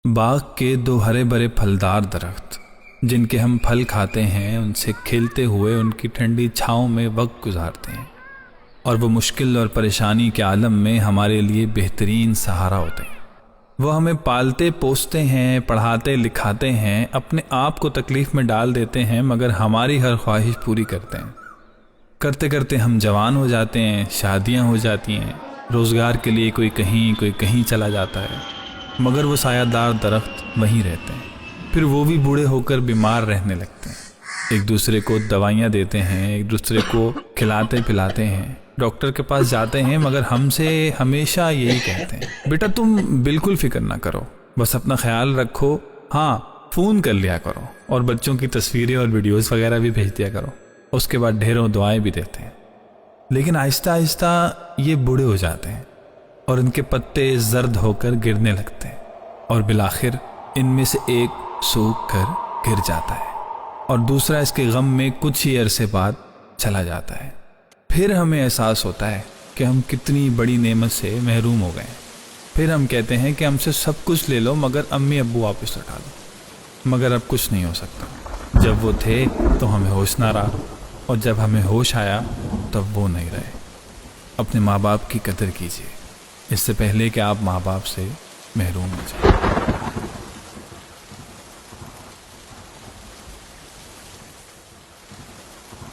बाग के दो हरे भरे फलदार दरख्त जिनके हम फल खाते हैं, उनसे खिलते हुए उनकी ठंडी छाँव में वक्त गुजारते हैं और वो मुश्किल और परेशानी के आलम में हमारे लिए बेहतरीन सहारा होते हैं। वो हमें पालते पोसते हैं, पढ़ाते लिखाते हैं, अपने आप को तकलीफ़ में डाल देते हैं, मगर हमारी हर ख्वाहिश पूरी करते हैं। करते करते हम जवान हो जाते हैं, शादियां हो जाती हैं, रोज़गार के लिए कोई कहीं चला जाता है, मगर वो सायादार दरख्त वहीं रहते हैं। फिर वो भी बूढ़े होकर बीमार रहने लगते हैं। एक दूसरे को दवाइयाँ देते हैं, एक दूसरे को खिलाते पिलाते हैं, डॉक्टर के पास जाते हैं, मगर हमसे हमेशा यही कहते हैं, बेटा तुम बिल्कुल फिक्र ना करो, बस अपना ख्याल रखो, हाँ फ़ोन कर लिया करो और बच्चों की तस्वीरें और वीडियोज़ वगैरह भी भेज दिया करो। उसके बाद ढेरों दुआएं भी देते हैं। लेकिन आहिस्ता आहिस्ता ये बूढ़े हो जाते हैं और इनके पत्ते जर्द होकर गिरने लगते हैं और बिलाखिर इनमें से एक सूख कर गिर जाता है और दूसरा इसके गम में कुछ ही अरसे बाद चला जाता है। फिर हमें एहसास होता है कि हम कितनी बड़ी नेमत से महरूम हो गए। फिर हम कहते हैं कि हमसे सब कुछ ले लो मगर अम्मी अब्बू वापस लौटा दो, मगर अब कुछ नहीं हो सकता। जब वो थे तो हमें होश ना रहा और जब हमें होश आया तब वो नहीं रहे। अपने माँ बाप की कदर कीजिए इससे पहले कि आप माँ बाप से महरूम हो जाए।